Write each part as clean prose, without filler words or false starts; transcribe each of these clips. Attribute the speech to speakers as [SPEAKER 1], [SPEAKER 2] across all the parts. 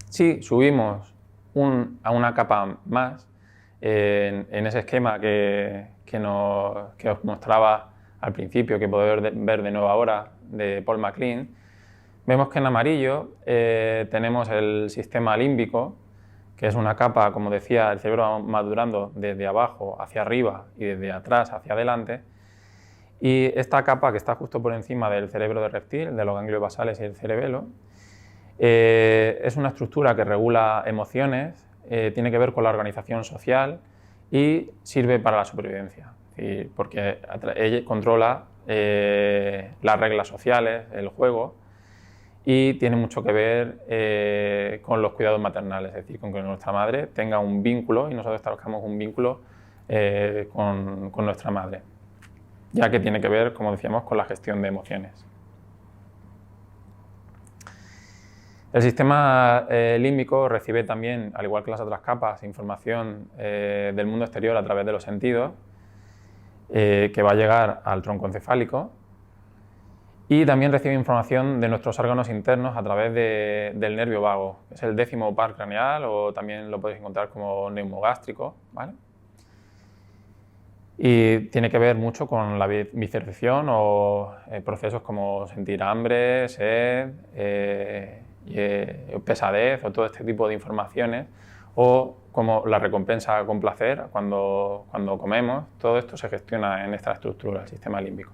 [SPEAKER 1] Si subimos a una capa más, en ese esquema que os mostraba al principio, que podéis ver de nuevo ahora, de Paul MacLean, vemos que en amarillo tenemos el sistema límbico, que es una capa, como decía, el cerebro va madurando desde abajo hacia arriba y desde atrás hacia adelante. Y esta capa, que está justo por encima del cerebro de reptil, de los ganglios basales y el cerebelo, es una estructura que regula emociones, tiene que ver con la organización social y sirve para la supervivencia, porque ella controla las reglas sociales, el juego, y tiene mucho que ver con los cuidados maternales, es decir, con que nuestra madre tenga un vínculo y nosotros establezcamos un vínculo con nuestra madre, ya que tiene que ver, como decíamos, con la gestión de emociones. El sistema límbico recibe también, al igual que las otras capas, información del mundo exterior a través de los sentidos, que va a llegar al tronco encefálico, y también recibe información de nuestros órganos internos a través del nervio vago, que es el 10º par craneal, o también lo podéis encontrar como neumogástrico, ¿vale? Y tiene que ver mucho con la viscercepción o procesos como sentir hambre, sed, pesadez o todo este tipo de informaciones, o como la recompensa con placer cuando comemos. Todo esto se gestiona en esta estructura, el sistema límbico.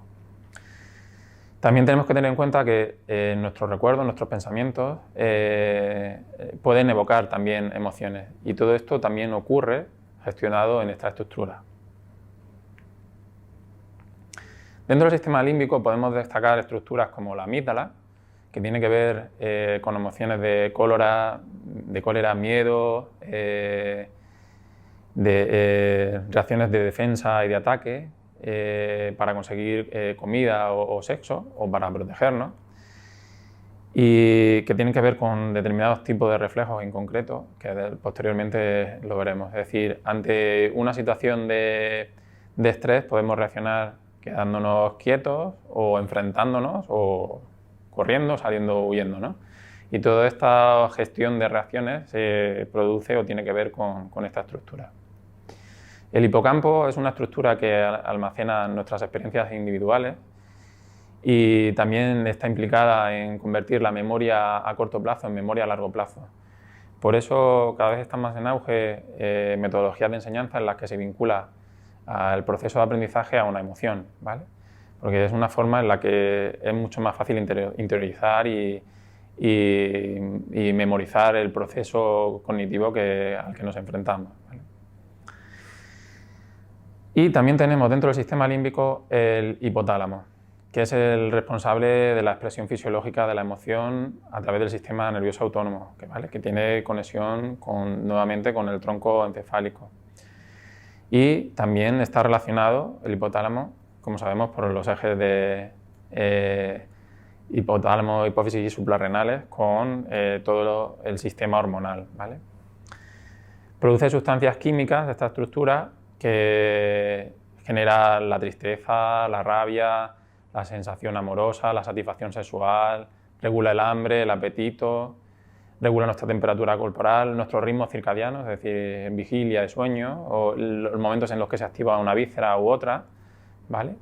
[SPEAKER 1] También tenemos que tener en cuenta que nuestros recuerdos, nuestros pensamientos pueden evocar también emociones, y todo esto también ocurre gestionado en esta estructura. Dentro del sistema límbico podemos destacar estructuras como la amígdala, que tiene que ver con emociones de cólera, miedo, reacciones de defensa y de ataque, para conseguir comida o sexo, o para protegernos, y que tienen que ver con determinados tipos de reflejos en concreto, que posteriormente lo veremos. Es decir, ante una situación de estrés podemos reaccionar quedándonos quietos, o enfrentándonos, o corriendo, saliendo, huyendo, ¿no? Y toda esta gestión de reacciones se produce o tiene que ver con esta estructura. El hipocampo es una estructura que almacena nuestras experiencias individuales y también está implicada en convertir la memoria a corto plazo en memoria a largo plazo. Por eso cada vez están más en auge metodologías de enseñanza en las que se vincula al proceso de aprendizaje a una emoción, ¿vale? Porque es una forma en la que es mucho más fácil interiorizar y memorizar el proceso cognitivo al que nos enfrentamos, ¿vale? Y también tenemos dentro del sistema límbico el hipotálamo, que es el responsable de la expresión fisiológica de la emoción a través del sistema nervioso autónomo, que tiene conexión nuevamente con el tronco encefálico. Y también está relacionado el hipotálamo, como sabemos, por los ejes de hipotálamo, hipófisis y suprarrenales con todo el sistema hormonal, ¿vale? Produce sustancias químicas de esta estructura que genera la tristeza, la rabia, la sensación amorosa, la satisfacción sexual, regula el hambre, el apetito, regula nuestra temperatura corporal, nuestros ritmos circadianos, es decir, en vigilia y sueño, o los momentos en los que se activa una víscera u otra, ¿vale?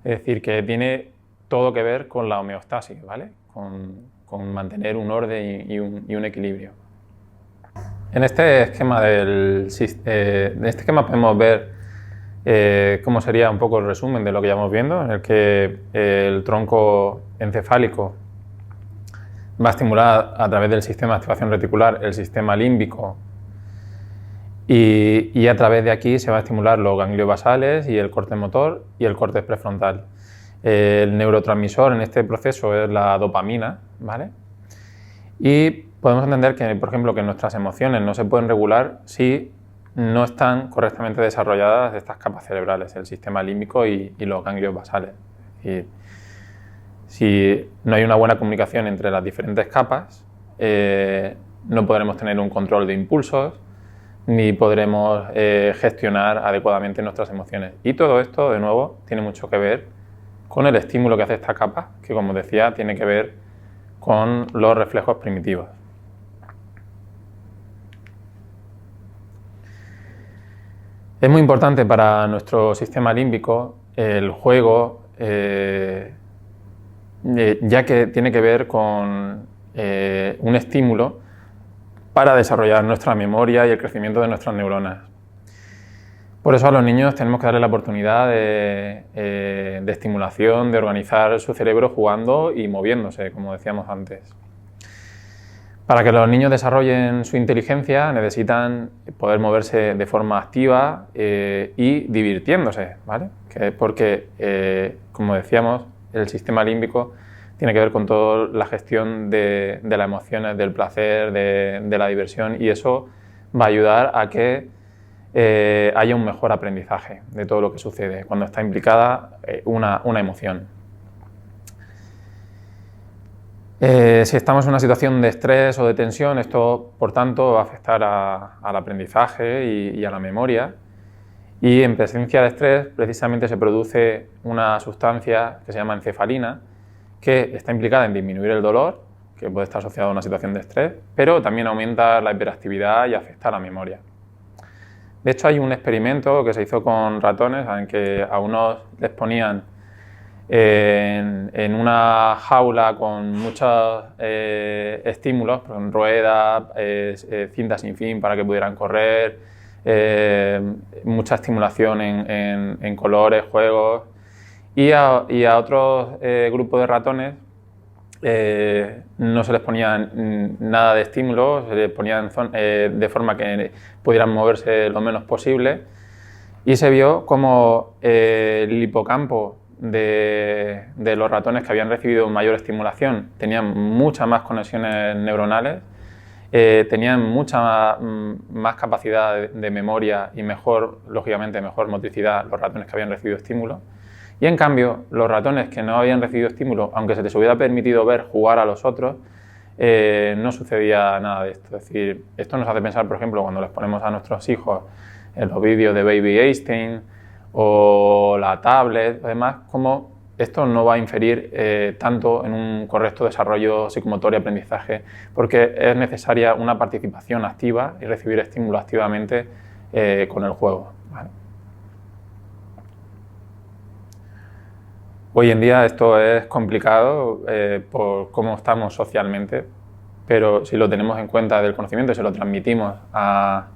[SPEAKER 1] Es decir, que tiene todo que ver con la homeostasis, ¿vale? Con mantener un orden y un equilibrio. En este esquema, podemos ver cómo sería un poco el resumen de lo que ya vamos viendo, en el que el tronco encefálico va a estimular a través del sistema de activación reticular el sistema límbico, y a través de aquí se va a estimular los ganglios basales y el córtex motor y el córtex prefrontal. El neurotransmisor en este proceso es la dopamina, ¿vale? Y podemos entender que, por ejemplo, que nuestras emociones no se pueden regular si no están correctamente desarrolladas estas capas cerebrales, el sistema límbico y los ganglios basales. Y si no hay una buena comunicación entre las diferentes capas, no podremos tener un control de impulsos, ni podremos gestionar adecuadamente nuestras emociones. Y todo esto, de nuevo, tiene mucho que ver con el estímulo que hace esta capa, que, como decía, tiene que ver con los reflejos primitivos. Es muy importante para nuestro sistema límbico el juego, ya que tiene que ver con un estímulo para desarrollar nuestra memoria y el crecimiento de nuestras neuronas. Por eso a los niños tenemos que darle la oportunidad de estimulación, de organizar su cerebro jugando y moviéndose, como decíamos antes. Para que los niños desarrollen su inteligencia necesitan poder moverse de forma activa y divirtiéndose, ¿vale? Porque, como decíamos, el sistema límbico tiene que ver con toda la gestión de las emociones, del placer, de la diversión, y eso va a ayudar a que haya un mejor aprendizaje de todo lo que sucede cuando está implicada una emoción. Si estamos en una situación de estrés o de tensión, esto, por tanto, va a afectar al aprendizaje y a la memoria. Y en presencia de estrés, precisamente se produce una sustancia que se llama encefalina, que está implicada en disminuir el dolor, que puede estar asociado a una situación de estrés, pero también aumenta la hiperactividad y afecta a la memoria. De hecho, hay un experimento que se hizo con ratones en que a unos les ponían en una jaula con muchos estímulos, con ruedas, cintas sin fin para que pudieran correr, mucha estimulación en colores, juegos, y a otros grupos de ratones no se les ponía nada de estímulo, se les ponía de forma que pudieran moverse lo menos posible, y se vio como el hipocampo de los ratones que habían recibido mayor estimulación tenían muchas más conexiones neuronales, tenían mucha más capacidad de memoria y lógicamente mejor motricidad los ratones que habían recibido estímulo. Y en cambio, los ratones que no habían recibido estímulo, aunque se les hubiera permitido ver jugar a los otros, no sucedía nada de esto. Es decir, esto nos hace pensar, por ejemplo, cuando les ponemos a nuestros hijos en los vídeos de Baby Einstein o la tablet, además, como esto no va a inferir tanto en un correcto desarrollo psicomotor y aprendizaje, porque es necesaria una participación activa y recibir estímulo activamente con el juego, ¿vale? Hoy en día esto es complicado por cómo estamos socialmente, pero si lo tenemos en cuenta del conocimiento y se lo transmitimos a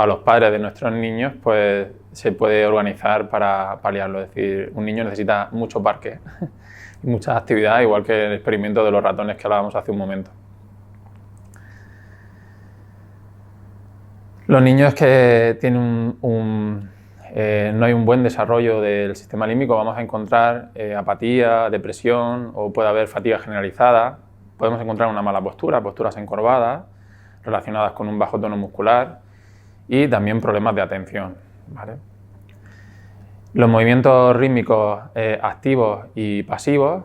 [SPEAKER 1] los padres de nuestros niños, pues se puede organizar para paliarlo. Es decir, un niño necesita mucho parque y mucha actividad, igual que el experimento de los ratones que hablábamos hace un momento. Los niños que tienen no hay un buen desarrollo del sistema límbico, vamos a encontrar apatía, depresión, o puede haber fatiga generalizada. Podemos encontrar una mala postura, posturas encorvadas, relacionadas con un bajo tono muscular, y también problemas de atención, ¿vale? Los movimientos rítmicos activos y pasivos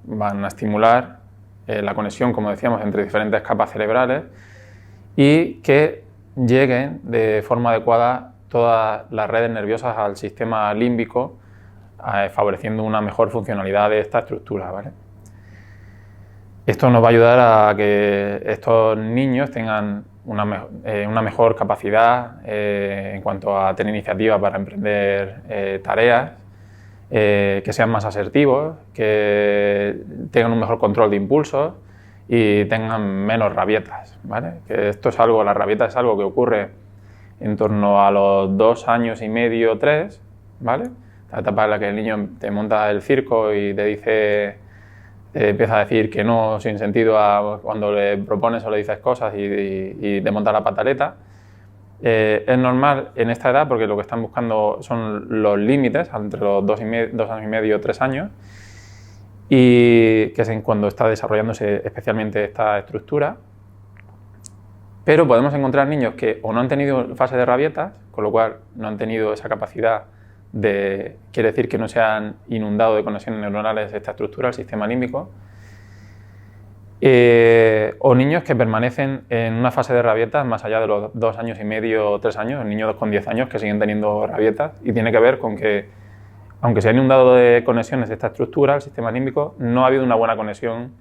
[SPEAKER 1] van a estimular la conexión, como decíamos, entre diferentes capas cerebrales y que lleguen de forma adecuada todas las redes nerviosas al sistema límbico, favoreciendo una mejor funcionalidad de esta estructura, ¿vale? Esto nos va a ayudar a que estos niños tengan una mejor capacidad en cuanto a tener iniciativa para emprender tareas, que sean más asertivos, que tengan un mejor control de impulsos y tengan menos rabietas, ¿vale? Que esto es algo, la rabieta es algo que ocurre en torno a los 2 años y medio, 3, ¿vale? La etapa en la que el niño te monta el circo y te dice, empieza a decir que no sin sentido cuando le propones o le dices cosas y te monta la pataleta. Es normal en esta edad porque lo que están buscando son los límites entre los 2 años y medio, 3 años, y que es cuando está desarrollándose especialmente esta estructura. Pero podemos encontrar niños que o no han tenido fase de rabietas, con lo cual no han tenido esa capacidad quiere decir que no se han inundado de conexiones neuronales esta estructura, el sistema límbico, o niños que permanecen en una fase de rabietas más allá de los 2 años y medio o 3 años, niños con 10 años que siguen teniendo rabietas, y tiene que ver con que, aunque se han inundado de conexiones de esta estructura, el sistema límbico, no ha habido una buena conexión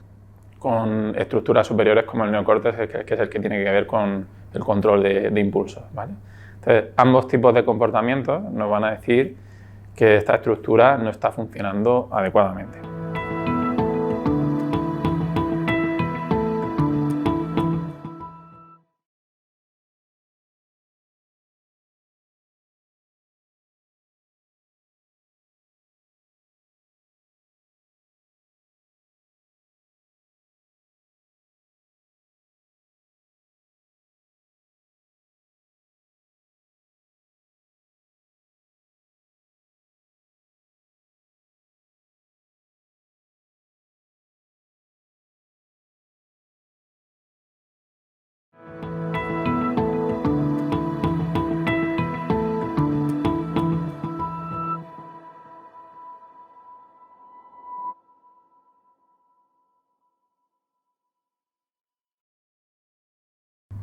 [SPEAKER 1] con estructuras superiores como el neocórtex, que es el que tiene que ver con el control de impulsos, ¿vale? Entonces, ambos tipos de comportamientos nos van a decir que esta estructura no está funcionando adecuadamente.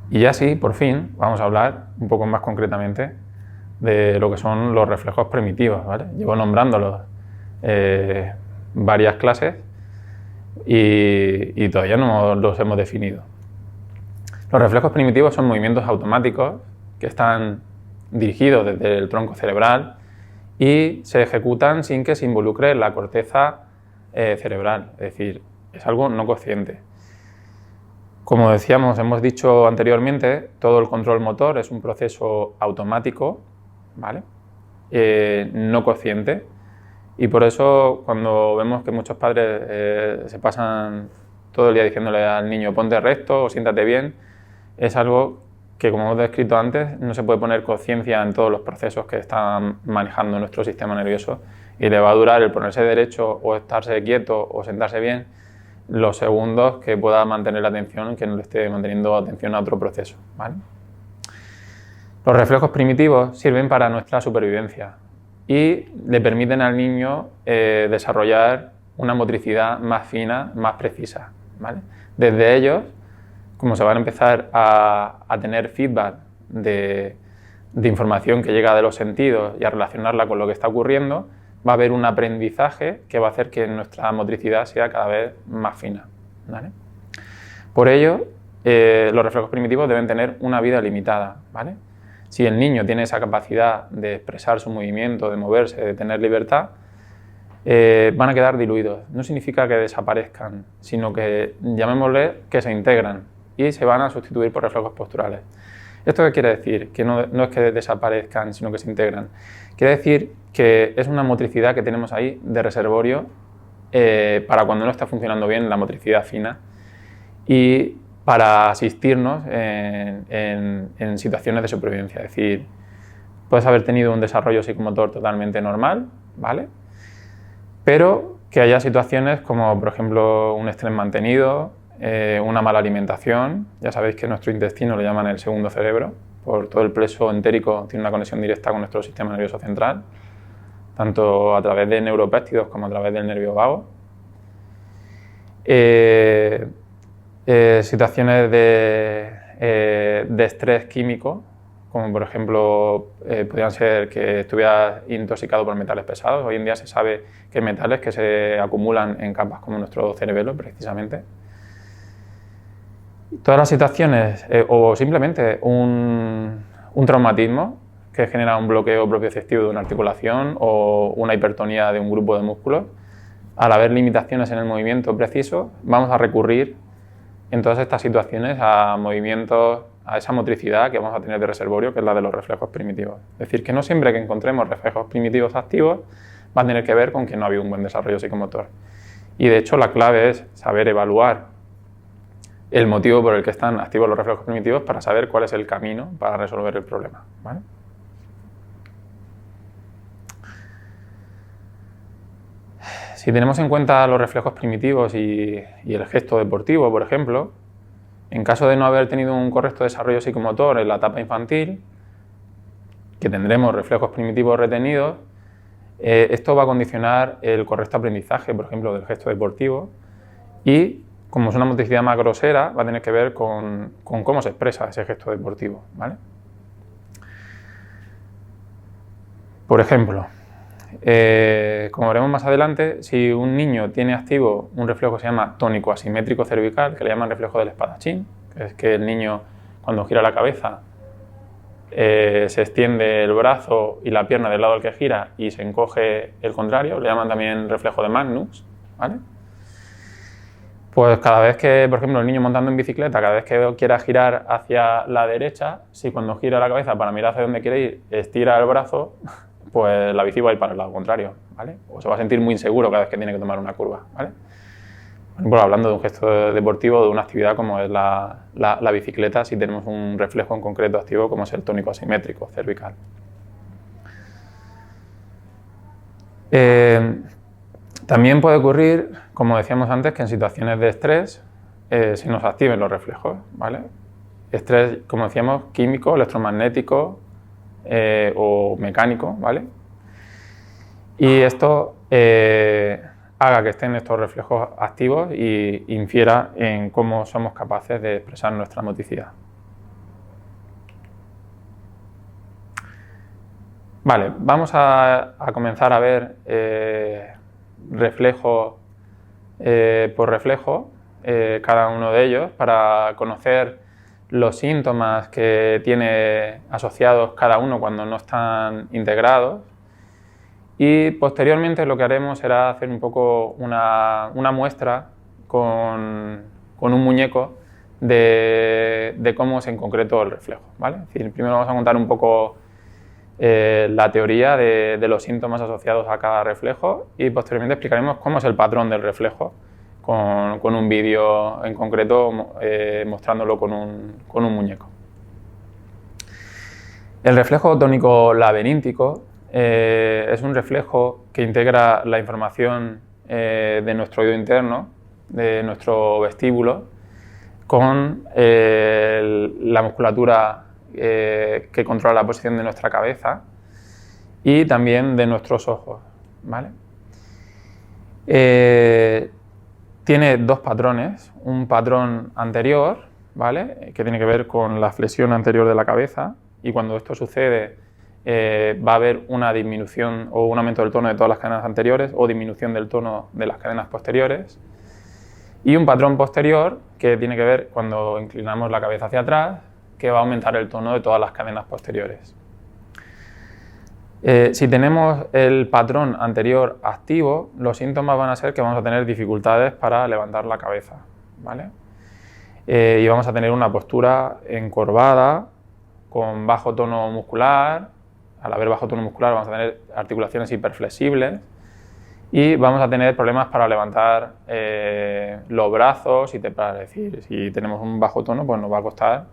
[SPEAKER 1] Y ya sí, por fin, vamos a hablar un poco más concretamente de lo que son los reflejos primitivos, ¿vale? Llevo nombrándolos varias clases y todavía no los hemos definido. Los reflejos primitivos son movimientos automáticos que están dirigidos desde el tronco cerebral y se ejecutan sin que se involucre la corteza cerebral, es decir, es algo no consciente. Como decíamos, hemos dicho anteriormente, todo el control motor es un proceso automático, ¿vale? No consciente, y por eso cuando vemos que muchos padres se pasan todo el día diciéndole al niño ponte recto o siéntate bien, es algo que, como hemos descrito antes, no se puede poner conciencia en todos los procesos que están manejando nuestro sistema nervioso y le va a durar el ponerse derecho o estarse quieto o sentarse bien los segundos que pueda mantener la atención, que no le esté manteniendo atención a otro proceso, ¿vale? Los reflejos primitivos sirven para nuestra supervivencia y le permiten al niño desarrollar una motricidad más fina, más precisa, ¿vale? Desde ellos, como se van a empezar a tener feedback de información que llega de los sentidos y a relacionarla con lo que está ocurriendo, va a haber un aprendizaje que va a hacer que nuestra motricidad sea cada vez más fina, ¿vale? Por ello, los reflejos primitivos deben tener una vida limitada, ¿vale? Si el niño tiene esa capacidad de expresar su movimiento, de moverse, de tener libertad, van a quedar diluidos. No significa que desaparezcan, sino que, llamémosle, que se integran y se van a sustituir por reflejos posturales. ¿Esto qué quiere decir? Que no es que desaparezcan, sino que se integran. Quiere decir que es una motricidad que tenemos ahí de reservorio para cuando no está funcionando bien la motricidad fina y para asistirnos en situaciones de supervivencia. Es decir, puedes haber tenido un desarrollo psicomotor totalmente normal, ¿vale? Pero que haya situaciones como, por ejemplo, un estrés mantenido, una mala alimentación. Ya sabéis que nuestro intestino lo llaman el segundo cerebro, por todo el plexo entérico tiene una conexión directa con nuestro sistema nervioso central, tanto a través de neuropéptidos como a través del nervio vago. Situaciones de estrés químico, como por ejemplo podrían ser que estuvieras intoxicado por metales pesados. Hoy en día se sabe que hay metales que se acumulan en capas como nuestro cerebelo, precisamente. Todas las situaciones, o simplemente un traumatismo que genera un bloqueo propioceptivo de una articulación o una hipertonía de un grupo de músculos, al haber limitaciones en el movimiento preciso, vamos a recurrir en todas estas situaciones a movimientos, a esa motricidad que vamos a tener de reservorio, que es la de los reflejos primitivos. Es decir, que no siempre que encontremos reflejos primitivos activos va a tener que ver con que no ha habido un buen desarrollo psicomotor. Y de hecho la clave es saber evaluar el motivo por el que están activos los reflejos primitivos para saber cuál es el camino para resolver el problema, ¿vale? Si tenemos en cuenta los reflejos primitivos y el gesto deportivo, por ejemplo, en caso de no haber tenido un correcto desarrollo psicomotor en la etapa infantil, que tendremos reflejos primitivos retenidos, esto va a condicionar el correcto aprendizaje, por ejemplo, del gesto deportivo y, como es una motricidad más grosera, va a tener que ver con cómo se expresa ese gesto deportivo, ¿vale? Por ejemplo, Como veremos más adelante, si un niño tiene activo un reflejo que se llama tónico asimétrico cervical, que le llaman reflejo del espadachín, que es que el niño cuando gira la cabeza se extiende el brazo y la pierna del lado al que gira y se encoge el contrario, le llaman también reflejo de Magnus, ¿vale? Pues cada vez que, por ejemplo, el niño montando en bicicleta, cada vez que quiera girar hacia la derecha, si cuando gira la cabeza para mirar hacia dónde quiere ir, estira el brazo, pues la bici va a ir para el lado contrario, ¿vale? O se va a sentir muy inseguro cada vez que tiene que tomar una curva, ¿vale? Por ejemplo, hablando de un gesto deportivo, de una actividad como es la bicicleta, si tenemos un reflejo en concreto activo como es el tónico asimétrico cervical. También puede ocurrir, como decíamos antes, que en situaciones de estrés se nos activen los reflejos, ¿vale? Estrés, como decíamos, químico, electromagnético o mecánico, ¿vale? Y esto haga que estén estos reflejos activos y infiera en cómo somos capaces de expresar nuestra motricidad. Vale, vamos a comenzar a ver reflejo por reflejo cada uno de ellos para conocer los síntomas que tiene asociados cada uno cuando no están integrados. Y posteriormente lo que haremos será hacer un poco una muestra con un muñeco de cómo es en concreto el reflejo, ¿vale? Es decir, primero vamos a contar un poco la teoría de los síntomas asociados a cada reflejo y posteriormente explicaremos cómo es el patrón del reflejo con un vídeo en concreto mostrándolo con un muñeco. El reflejo tónico laberíntico es un reflejo que integra la información de nuestro oído interno, de nuestro vestíbulo, con la musculatura que controla la posición de nuestra cabeza y también de nuestros ojos, ¿vale? Tiene dos patrones, un patrón anterior, ¿vale?, que tiene que ver con la flexión anterior de la cabeza, y cuando esto sucede va a haber una disminución o un aumento del tono de todas las cadenas anteriores o disminución del tono de las cadenas posteriores, y un patrón posterior que tiene que ver cuando inclinamos la cabeza hacia atrás, que va a aumentar el tono de todas las cadenas posteriores. Si tenemos el patrón anterior activo, los síntomas van a ser que vamos a tener dificultades para levantar la cabeza, ¿vale? Y vamos a tener una postura encorvada, con bajo tono muscular. Al haber bajo tono muscular vamos a tener articulaciones hiperflexibles y vamos a tener problemas para levantar los brazos, es decir, si tenemos un bajo tono, pues nos va a costar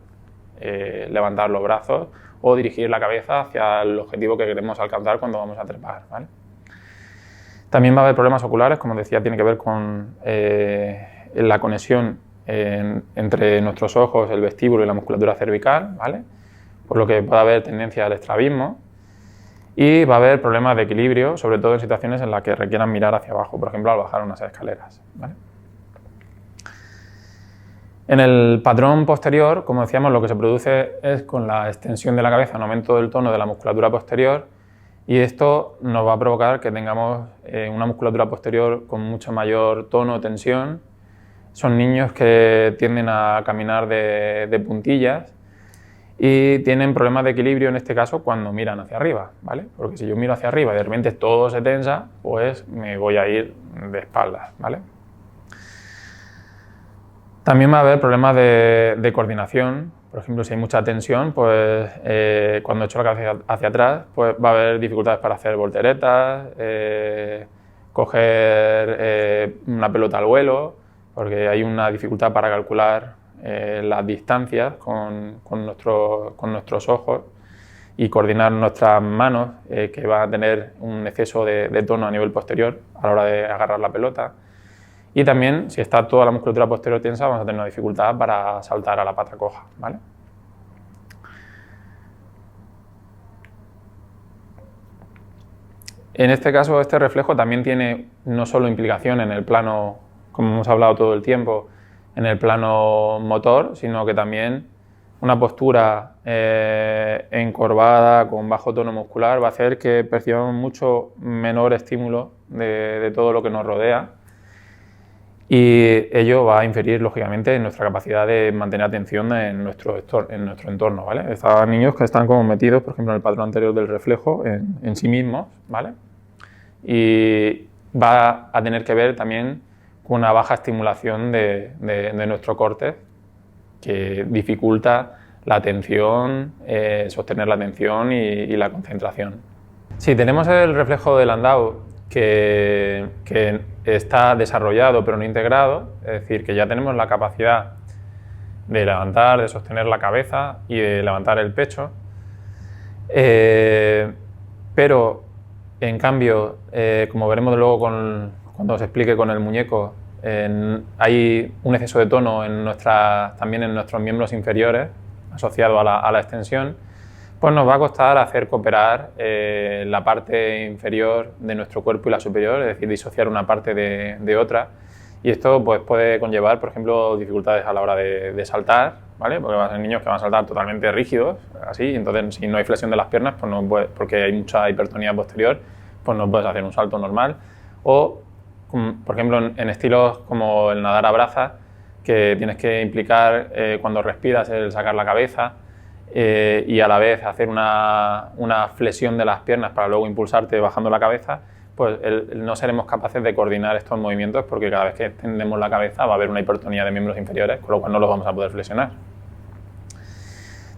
[SPEAKER 1] levantar los brazos o dirigir la cabeza hacia el objetivo que queremos alcanzar cuando vamos a trepar, ¿vale? También va a haber problemas oculares, como decía, tiene que ver con la conexión entre nuestros ojos, el vestíbulo y la musculatura cervical, ¿vale?, por lo que puede haber tendencia al estrabismo, y va a haber problemas de equilibrio, sobre todo en situaciones en las que requieran mirar hacia abajo, por ejemplo al bajar unas escaleras, ¿vale? En el patrón posterior, como decíamos, lo que se produce es con la extensión de la cabeza, un aumento del tono de la musculatura posterior, y esto nos va a provocar que tengamos una musculatura posterior con mucho mayor tono o tensión. Son niños que tienden a caminar de puntillas y tienen problemas de equilibrio en este caso cuando miran hacia arriba, ¿vale? Porque si yo miro hacia arriba y de repente todo se tensa, pues me voy a ir de espaldas, ¿vale? También va a haber problemas de coordinación. Por ejemplo, si hay mucha tensión, pues cuando echo la cabeza hacia atrás, pues va a haber dificultades para hacer volteretas, coger una pelota al vuelo, porque hay una dificultad para calcular las distancias con nuestros ojos y coordinar nuestras manos, que van a tener un exceso de tono a nivel posterior a la hora de agarrar la pelota. Y también, si está toda la musculatura posterior tensa, vamos a tener una dificultad para saltar a la pata coja, ¿vale? En este caso, este reflejo también tiene no solo implicación en el plano, como hemos hablado todo el tiempo, en el plano motor, sino que también una postura encorvada, con bajo tono muscular, va a hacer que percibamos mucho menor estímulo de todo lo que nos rodea, y ello va a inferir, lógicamente, en nuestra capacidad de mantener atención en nuestro entorno, ¿vale? Estos niños que están como metidos, por ejemplo, en el patrón anterior del reflejo, en sí mismos, ¿vale? Y va a tener que ver también con una baja estimulación de nuestro córtex, que dificulta la atención, sostener la atención y la concentración. Si tenemos el reflejo de Landau que está desarrollado pero no integrado, es decir, que ya tenemos la capacidad de levantar, de sostener la cabeza y de levantar el pecho, pero en cambio, como veremos luego cuando os explique con el muñeco, hay un exceso de tono también en nuestros miembros inferiores asociado a la extensión, pues nos va a costar hacer cooperar la parte inferior de nuestro cuerpo y la superior, es decir, disociar una parte de otra, y esto pues, puede conllevar, por ejemplo, dificultades a la hora de saltar, ¿vale? Porque van a ser niños que van a saltar totalmente rígidos, así, y entonces si no hay flexión de las piernas, pues porque hay mucha hipertonía posterior, pues no puedes hacer un salto normal. O, por ejemplo, en estilos como el nadar a brazas, que tienes que implicar cuando respiras el sacar la cabeza y a la vez hacer una flexión de las piernas para luego impulsarte bajando la cabeza, pues no seremos capaces de coordinar estos movimientos, porque cada vez que extendemos la cabeza va a haber una hipertonía de miembros inferiores, con lo cual no los vamos a poder flexionar.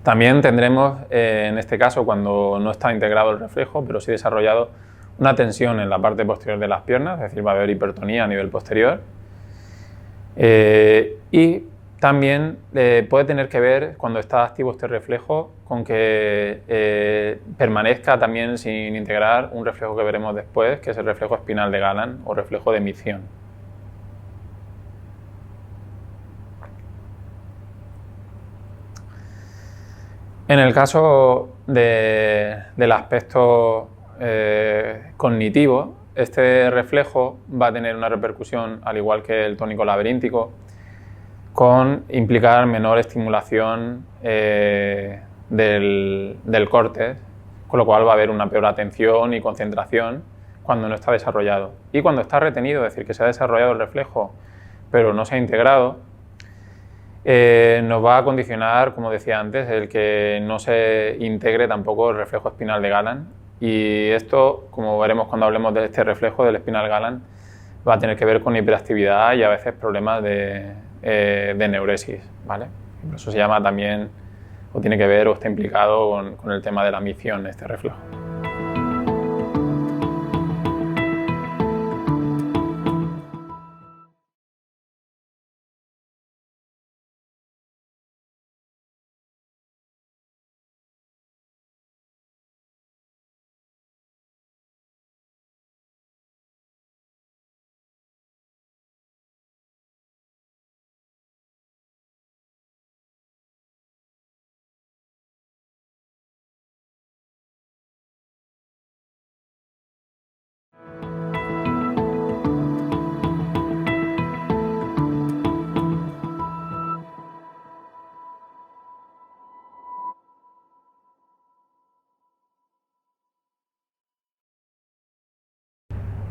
[SPEAKER 1] También tendremos, en este caso, cuando no está integrado el reflejo, pero sí desarrollado, una tensión en la parte posterior de las piernas, es decir, va a haber hipertonía a nivel posterior. Y también puede tener que ver, cuando está activo este reflejo, con que permanezca también sin integrar un reflejo que veremos después, que es el reflejo espinal de Galán o reflejo de emisión. En el caso del aspecto cognitivo, este reflejo va a tener una repercusión, al igual que el tónico laberíntico, con implicar menor estimulación del córtex, con lo cual va a haber una peor atención y concentración cuando no está desarrollado. Y cuando está retenido, es decir, que se ha desarrollado el reflejo pero no se ha integrado, nos va a condicionar, como decía antes, el que no se integre tampoco el reflejo espinal de Galán. Y esto, como veremos cuando hablemos de este reflejo del espinal Galán, va a tener que ver con hiperactividad y a veces problemas de neuresis, ¿vale? Por eso se llama también, o tiene que ver o está implicado con el tema de la misión, este reflejo.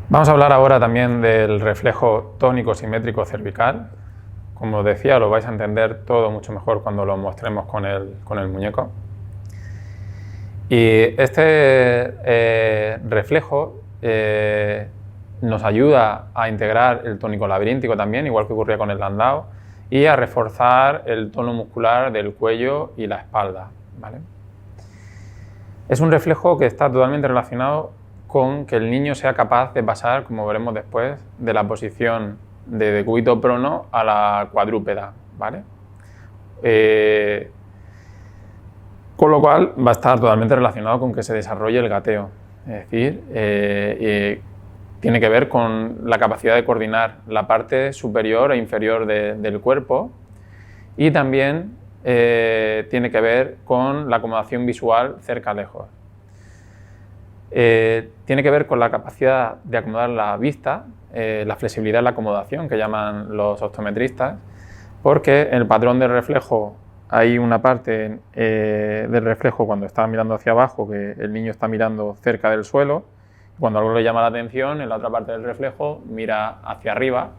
[SPEAKER 1] Vamos a hablar ahora también del reflejo tónico simétrico cervical. Como decía, lo vais a entender todo mucho mejor cuando lo mostremos con el muñeco. Y este reflejo nos ayuda a integrar el tónico laberíntico también, igual que ocurría con el Landau, y a reforzar el tono muscular del cuello y la espalda, ¿vale? Es un reflejo que está totalmente relacionado con que el niño sea capaz de pasar, como veremos después, de la posición de decúbito prono a la cuadrúpeda, ¿vale? Con lo cual va a estar totalmente relacionado con que se desarrolle el gateo, es decir, tiene que ver con la capacidad de coordinar la parte superior e inferior del cuerpo, y también tiene que ver con la acomodación visual cerca-lejos. Tiene que ver con la capacidad de acomodar la vista, la flexibilidad en la acomodación que llaman los optometristas, porque el patrón de reflejo hay una parte del reflejo cuando está mirando hacia abajo, que el niño está mirando cerca del suelo. Cuando algo le llama la atención, en la otra parte del reflejo mira hacia arriba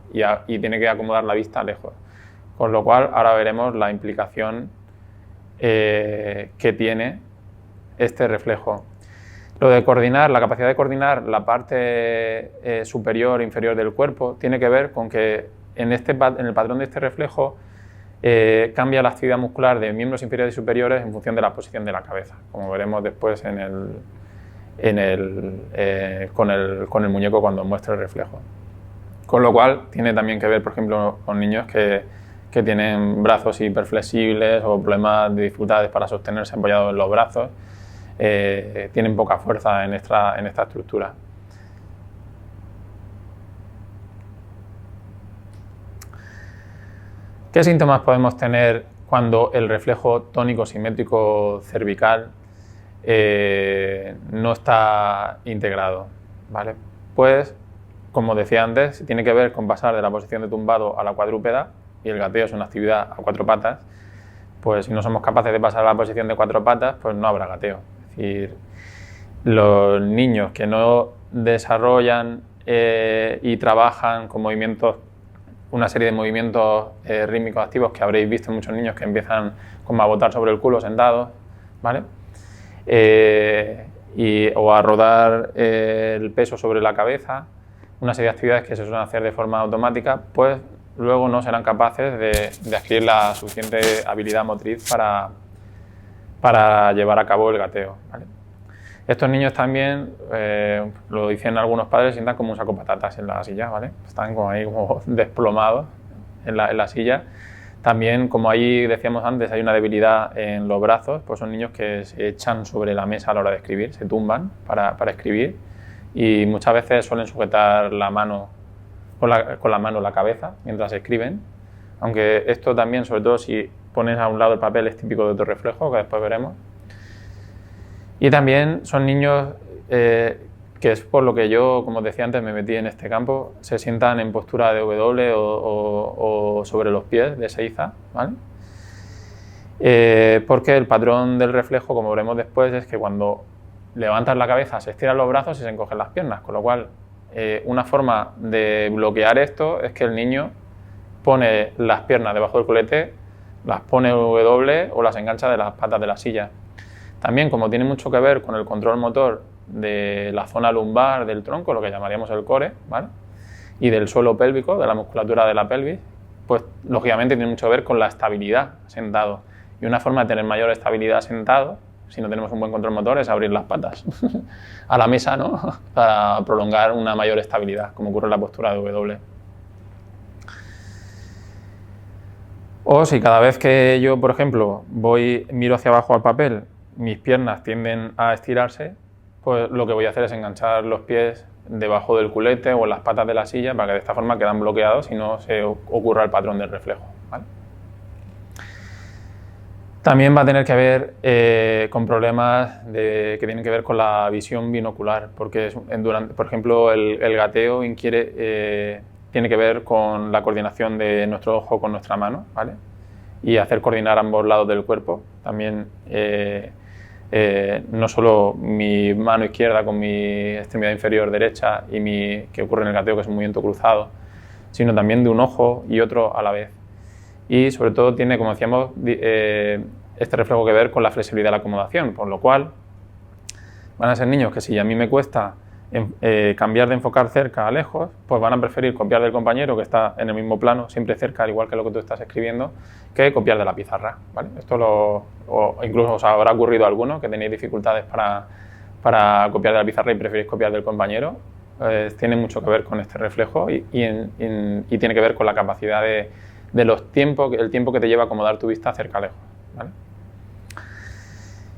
[SPEAKER 1] y tiene que acomodar la vista lejos. Con lo cual, ahora veremos la implicación que tiene este reflejo. Lo de coordinar, la capacidad de coordinar la parte superior e inferior del cuerpo tiene que ver con que en el patrón de este reflejo cambia la actividad muscular de miembros inferiores y superiores en función de la posición de la cabeza, como veremos después con el muñeco cuando muestre el reflejo. Con lo cual tiene también que ver, por ejemplo, con niños que tienen brazos hiperflexibles o problemas de dificultades para sostenerse apoyados en los brazos, tienen poca fuerza en esta estructura. ¿Qué síntomas podemos tener cuando el reflejo tónico simétrico cervical no está integrado? ¿Vale? Pues, como decía antes, tiene que ver con pasar de la posición de tumbado a la cuadrúpeda, y el gateo es una actividad a 4 patas. Pues si no somos capaces de pasar a la posición de 4 patas, pues no habrá gateo. Es decir, los niños que no desarrollan y trabajan con movimientos, una serie de movimientos rítmicos activos que habréis visto en muchos niños que empiezan como a botar sobre el culo sentados, ¿vale? O a rodar el peso sobre la cabeza, una serie de actividades que se suelen hacer de forma automática, pues luego no serán capaces de adquirir la suficiente habilidad motriz para llevar a cabo el gateo, ¿vale? Estos niños también, lo dicen algunos padres, sientan como un saco de patatas en la silla, ¿vale? Están como ahí como desplomados en la silla. También, como ahí decíamos antes, hay una debilidad en los brazos, pues son niños que se echan sobre la mesa a la hora de escribir, se tumban para escribir, y muchas veces suelen sujetar la mano con la mano la cabeza mientras escriben, aunque esto también, sobre todo si pones a un lado el papel, es típico de otro reflejo, que después veremos. Y también son niños que es por lo que yo, como decía antes, me metí en este campo, se sientan en postura de W o sobre los pies de Seiza, ¿vale? Porque el patrón del reflejo, como veremos después, es que cuando levantas la cabeza se estiran los brazos y se encogen las piernas, con lo cual una forma de bloquear esto es que el niño pone las piernas debajo del culete, las pone W o las engancha de las patas de la silla. También, como tiene mucho que ver con el control motor de la zona lumbar del tronco, lo que llamaríamos el core, ¿vale? Y del suelo pélvico, de la musculatura de la pelvis, pues lógicamente tiene mucho que ver con la estabilidad sentado. Y una forma de tener mayor estabilidad sentado, si no tenemos un buen control motor, es abrir las patas a la mesa, ¿no? Para prolongar una mayor estabilidad, como ocurre en la postura de W. O si cada vez que yo, por ejemplo, miro hacia abajo al papel, mis piernas tienden a estirarse, pues lo que voy a hacer es enganchar los pies debajo del culete o en las patas de la silla para que de esta forma quedan bloqueados y no se ocurra el patrón del reflejo, ¿vale? También va a tener que ver con problemas que tienen que ver con la visión binocular, porque por ejemplo el gateo tiene que ver con la coordinación de nuestro ojo con nuestra mano, ¿vale? Y hacer coordinar ambos lados del cuerpo. También no solo mi mano izquierda con mi extremidad inferior derecha que ocurre en el gateo, que es un movimiento cruzado, sino también de un ojo y otro a la vez. Y sobre todo tiene, como decíamos, este reflejo que ver con la flexibilidad de la acomodación, por lo cual van a ser niños que si a mí me cuesta cambiar de enfocar cerca a lejos, pues van a preferir copiar del compañero que está en el mismo plano, siempre cerca, al igual que lo que tú estás escribiendo, que copiar de la pizarra, ¿vale? Esto incluso os habrá ocurrido a alguno que tenéis dificultades para copiar de la pizarra y preferís copiar del compañero. Tiene mucho que ver con este reflejo y tiene que ver con la capacidad de el tiempo que te lleva a acomodar tu vista cerca a lejos, ¿vale?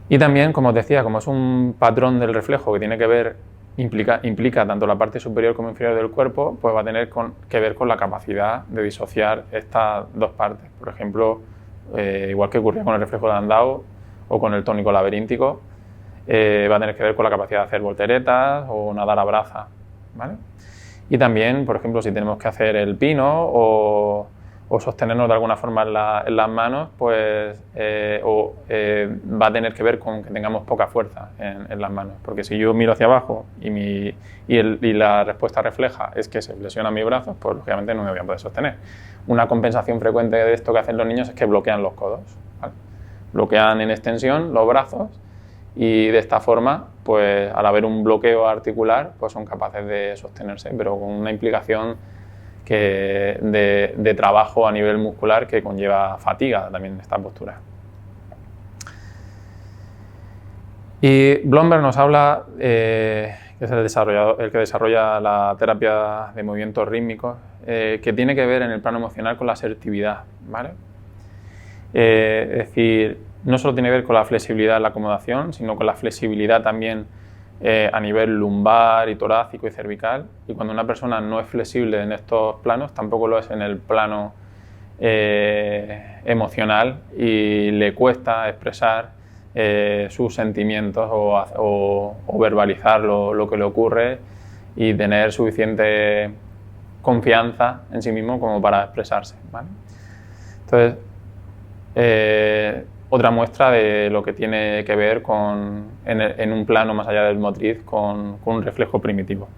[SPEAKER 1] Y también, como os decía, como es un patrón del reflejo que tiene que ver implica tanto la parte superior como inferior del cuerpo, pues va a tener que ver con la capacidad de disociar estas dos partes. Por ejemplo, igual que ocurría con el reflejo de Landau o con el tónico laberíntico, va a tener que ver con la capacidad de hacer volteretas o nadar a braza, ¿vale? Y también, por ejemplo, si tenemos que hacer el pino o o sostenernos de alguna forma en las manos, pues va a tener que ver con que tengamos poca fuerza en las manos. Porque si yo miro hacia abajo y la respuesta refleja es que se flexiona mi brazo, pues lógicamente no me voy a poder sostener. Una compensación frecuente de esto que hacen los niños es que bloquean los codos, ¿vale? Bloquean en extensión los brazos y de esta forma, pues al haber un bloqueo articular, pues son capaces de sostenerse, pero con una implicación de trabajo a nivel muscular que conlleva fatiga también en esta postura. Y Blomberg nos habla, que es el que desarrolla la terapia de movimientos rítmicos, que tiene que ver en el plano emocional con la asertividad, ¿vale? Es decir, no solo tiene que ver con la flexibilidad en la acomodación, sino con la flexibilidad también a nivel lumbar y torácico y cervical. Y cuando una persona no es flexible en estos planos, tampoco lo es en el plano emocional y le cuesta expresar sus sentimientos o verbalizar lo que le ocurre y tener suficiente confianza en sí mismo como para expresarse, ¿vale? Entonces, otra muestra de lo que tiene que ver en un plano más allá del motriz con un reflejo primitivo.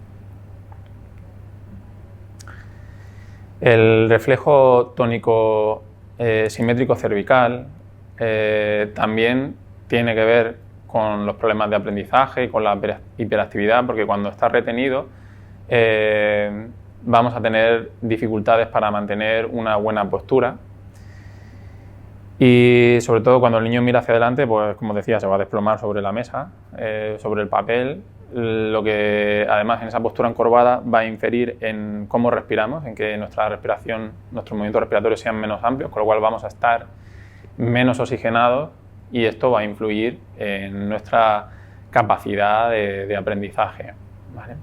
[SPEAKER 1] El reflejo tónico simétrico cervical también tiene que ver con los problemas de aprendizaje y con la hiperactividad, porque cuando está retenido vamos a tener dificultades para mantener una buena postura. Y sobre todo cuando el niño mira hacia adelante, pues como decía, se va a desplomar sobre la mesa, sobre el papel, lo que además en esa postura encorvada va a inferir en cómo respiramos, en que nuestra respiración, nuestros movimientos respiratorios sean menos amplios, con lo cual vamos a estar menos oxigenados y esto va a influir en nuestra capacidad de aprendizaje, ¿vale?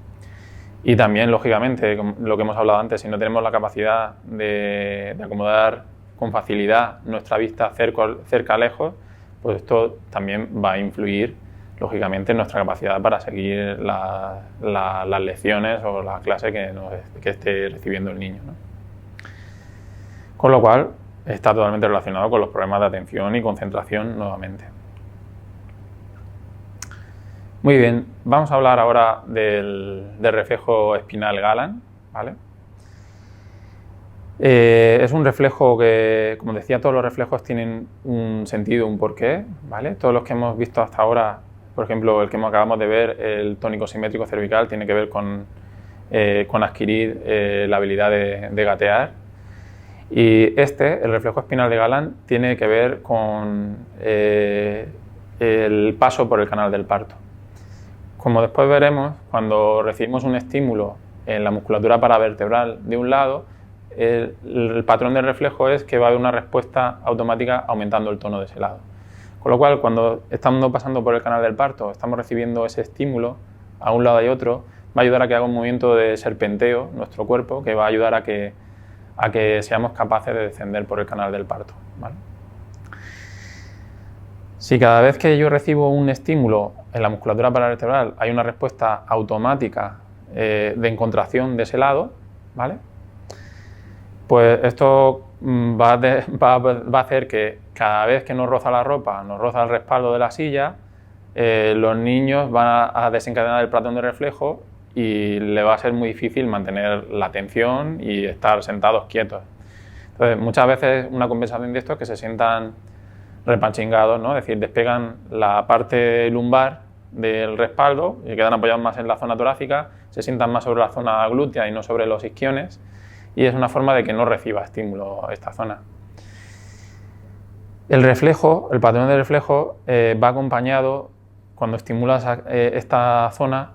[SPEAKER 1] Y también, lógicamente, lo que hemos hablado antes, si no tenemos la capacidad de acomodar con facilidad nuestra vista cerca-lejos, pues esto también va a influir, lógicamente, en nuestra capacidad para seguir las lecciones o la clase que esté recibiendo el niño, ¿no? Con lo cual, está totalmente relacionado con los problemas de atención y concentración nuevamente. Muy bien, vamos a hablar ahora del reflejo espinal Galán, ¿vale? Es un reflejo que, como decía, todos los reflejos tienen un sentido, un porqué, ¿vale? Todos los que hemos visto hasta ahora, por ejemplo, el que acabamos de ver, el tónico simétrico cervical, tiene que ver con adquirir la habilidad de gatear. Y el reflejo espinal de Galán, tiene que ver con el paso por el canal del parto. Como después veremos, cuando recibimos un estímulo en la musculatura paravertebral de un lado, el patrón del reflejo es que va a haber una respuesta automática aumentando el tono de ese lado. Con lo cual, cuando estamos pasando por el canal del parto, estamos recibiendo ese estímulo a un lado y otro, va a ayudar a que haga un movimiento de serpenteo nuestro cuerpo, que va a ayudar a que seamos capaces de descender por el canal del parto, ¿vale? Si cada vez que yo recibo un estímulo en la musculatura paravertebral hay una respuesta automática de contracción de ese lado, ¿vale? Pues esto va a hacer que cada vez que nos roza la ropa, nos roza el respaldo de la silla, los niños van a desencadenar el patrón de reflejo y le va a ser muy difícil mantener la atención y estar sentados quietos. Entonces, muchas veces una compensación de esto es que se sientan repanchingados, ¿no? Es decir, despegan la parte lumbar del respaldo y quedan apoyados más en la zona torácica, se sientan más sobre la zona glútea y no sobre los isquiones, y es una forma de que no reciba estímulo esta zona. El patrón de reflejo va acompañado, cuando estimulas esta zona,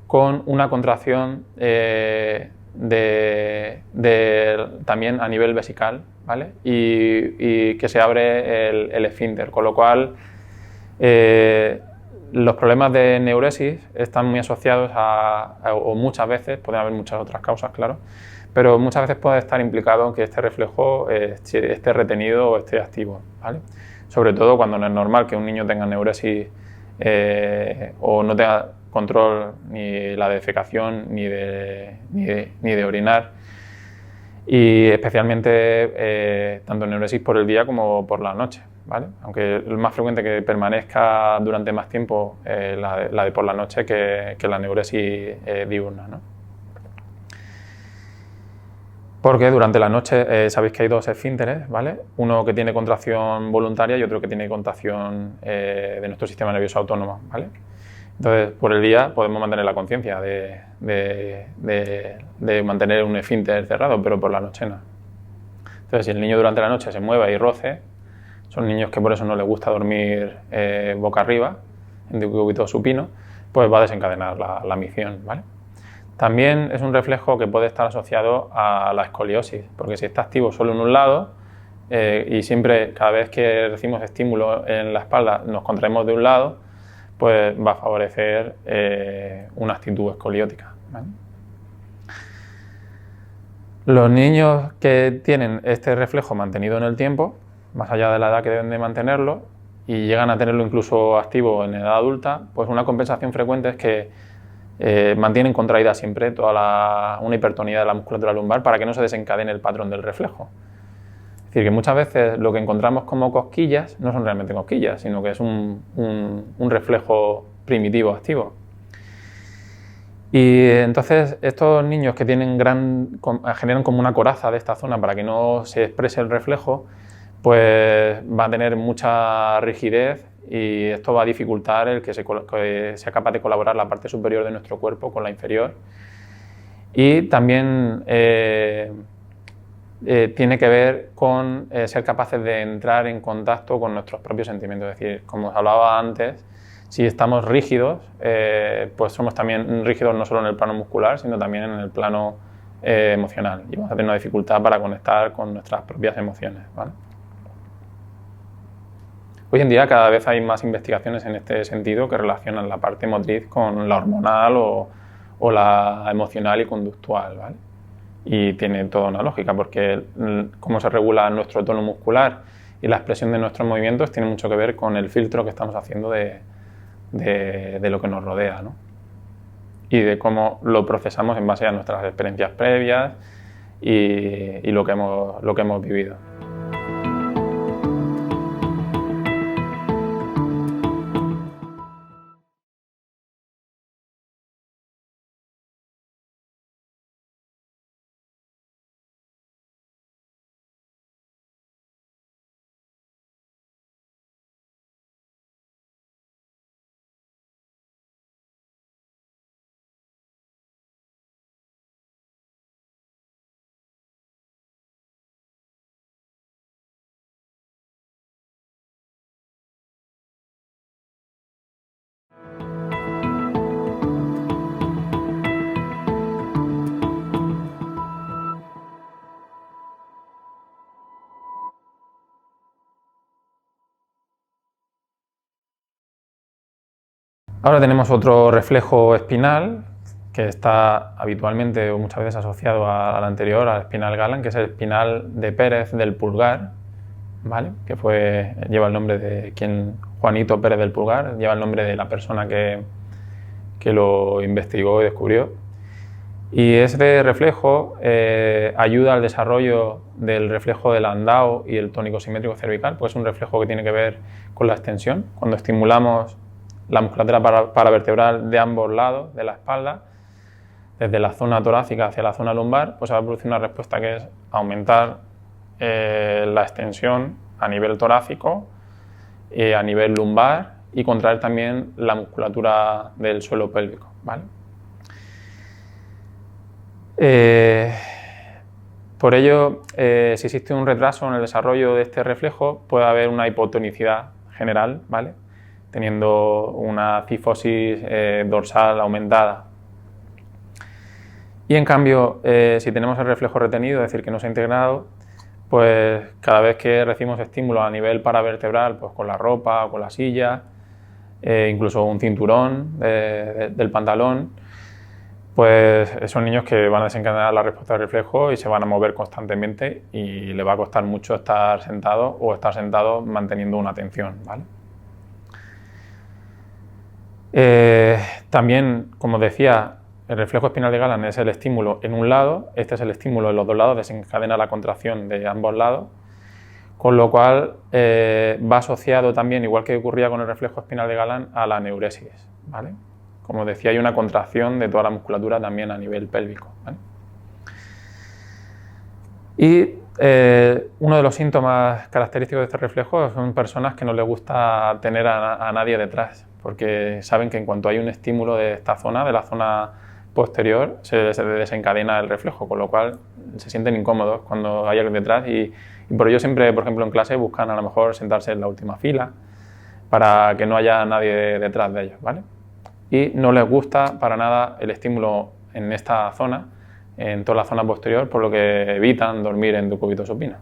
[SPEAKER 1] con una contracción también a nivel vesical, ¿vale? Y que se abre el esfínter, con lo cual los problemas de neuresis están muy asociados o muchas veces, pueden haber muchas otras causas, claro, pero muchas veces puede estar implicado en que este reflejo esté retenido o esté activo, ¿vale? Sobre todo cuando no es normal que un niño tenga neuresis o no tenga control ni la defecación ni de orinar. y especialmente tanto enuresis por el día como por la noche, ¿vale? Aunque es más frecuente que permanezca durante más tiempo la de por la noche que la neuresis diurna, ¿no? Porque durante la noche sabéis que hay dos esfínteres, ¿vale? Uno que tiene contracción voluntaria y otro que tiene contracción de nuestro sistema nervioso autónomo, ¿vale? Entonces, por el día podemos mantener la conciencia de mantener un esfínter cerrado, pero por la noche no. Entonces, si el niño durante la noche se mueve y roce, son niños que por eso no les gusta dormir boca arriba, en decúbito supino, pues va a desencadenar la micción, ¿vale? También es un reflejo que puede estar asociado a la escoliosis, porque si está activo solo en un lado y siempre, cada vez que recibimos estímulo en la espalda, nos contraemos de un lado, pues va a favorecer una actitud escoliótica, ¿vale? Los niños que tienen este reflejo mantenido en el tiempo, más allá de la edad que deben de mantenerlo, y llegan a tenerlo incluso activo en edad adulta, pues una compensación frecuente es que mantienen contraída siempre una hipertonía de la musculatura lumbar para que no se desencadene el patrón del reflejo. Es decir, que muchas veces lo que encontramos como cosquillas no son realmente cosquillas, sino que es un reflejo primitivo activo. Y entonces estos niños que generan como una coraza de esta zona para que no se exprese el reflejo, pues va a tener mucha rigidez y esto va a dificultar el que sea capaz de colaborar la parte superior de nuestro cuerpo con la inferior. Y también tiene que ver con ser capaces de entrar en contacto con nuestros propios sentimientos. Es decir, como os hablaba antes, si estamos rígidos, pues somos también rígidos no solo en el plano muscular, sino también en el plano emocional. Y vamos a tener una dificultad para conectar con nuestras propias emociones, ¿vale? Hoy en día cada vez hay más investigaciones en este sentido que relacionan la parte motriz con la hormonal o la emocional y conductual, ¿vale? Y tiene toda una lógica porque cómo se regula nuestro tono muscular y la expresión de nuestros movimientos tiene mucho que ver con el filtro que estamos haciendo de lo que nos rodea, ¿no? Y de cómo lo procesamos en base a nuestras experiencias previas y lo que hemos vivido. Ahora tenemos otro reflejo espinal que está habitualmente o muchas veces asociado al anterior, al espinal Galán, que es el espinal de Pérez del pulgar, ¿vale? Que lleva el nombre de Juanito Pérez del Pulgar, lleva el nombre de la persona que lo investigó y descubrió. Y este reflejo ayuda al desarrollo del reflejo de Landau y el tónico simétrico cervical, pues es un reflejo que tiene que ver con la extensión. Cuando estimulamos la musculatura paravertebral de ambos lados de la espalda, desde la zona torácica hacia la zona lumbar, pues se va a producir una respuesta que es aumentar la extensión a nivel torácico, a nivel lumbar y contraer también la musculatura del suelo pélvico, ¿vale? Por ello, si existe un retraso en el desarrollo de este reflejo, puede haber una hipotonicidad general, ¿vale? Teniendo una cifosis dorsal aumentada. Y en cambio, si tenemos el reflejo retenido, es decir, que no se ha integrado, pues cada vez que recibimos estímulo a nivel paravertebral, pues con la ropa o con la silla, incluso un cinturón del pantalón, pues son niños que van a desencadenar la respuesta del reflejo y se van a mover constantemente y le va a costar mucho estar sentado o estar sentado manteniendo una tensión, ¿vale? También, como decía, el reflejo espinal de Galán es el estímulo en un lado, este es el estímulo en los dos lados, desencadena la contracción de ambos lados, con lo cual va asociado también, igual que ocurría con el reflejo espinal de Galán, a la neuresis, ¿vale? Como decía, hay una contracción de toda la musculatura también a nivel pélvico, ¿vale? Y uno de los síntomas característicos de este reflejo son personas que no les gusta tener a nadie detrás, porque saben que en cuanto hay un estímulo de esta zona, de la zona posterior, se desencadena el reflejo, con lo cual se sienten incómodos cuando hay alguien detrás y por ello siempre, por ejemplo, en clase buscan a lo mejor sentarse en la última fila para que no haya nadie detrás de ellos, ¿vale? Y no les gusta para nada el estímulo en esta zona, en toda la zona posterior, por lo que evitan dormir en decúbito supino.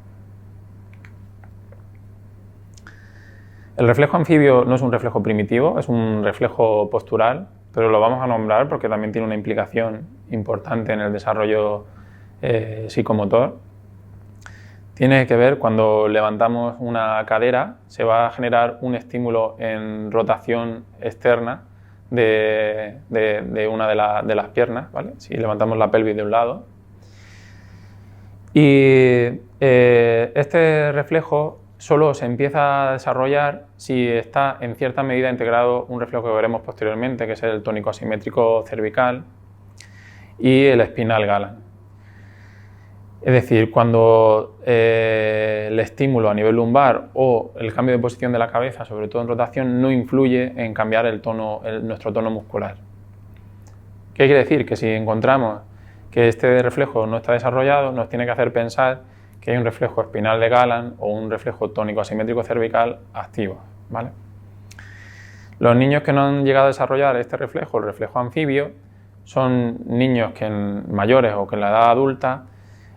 [SPEAKER 1] El reflejo anfibio no es un reflejo primitivo, es un reflejo postural, pero lo vamos a nombrar porque también tiene una implicación importante en el desarrollo psicomotor. Tiene que ver cuando levantamos una cadera, se va a generar un estímulo en rotación externa de una de las piernas, ¿vale? Si levantamos la pelvis de un lado. Y este reflejo solo se empieza a desarrollar si está en cierta medida integrado un reflejo que veremos posteriormente, que es el tónico asimétrico cervical y el espinal Galán. Es decir, cuando el estímulo a nivel lumbar o el cambio de posición de la cabeza, sobre todo en rotación, no influye en cambiar nuestro tono muscular. ¿Qué quiere decir? Que si encontramos que este reflejo no está desarrollado, nos tiene que hacer pensar que hay un reflejo espinal de Galán o un reflejo tónico asimétrico cervical activo, ¿vale? Los niños que no han llegado a desarrollar este reflejo, el reflejo anfibio, son niños que mayores o que en la edad adulta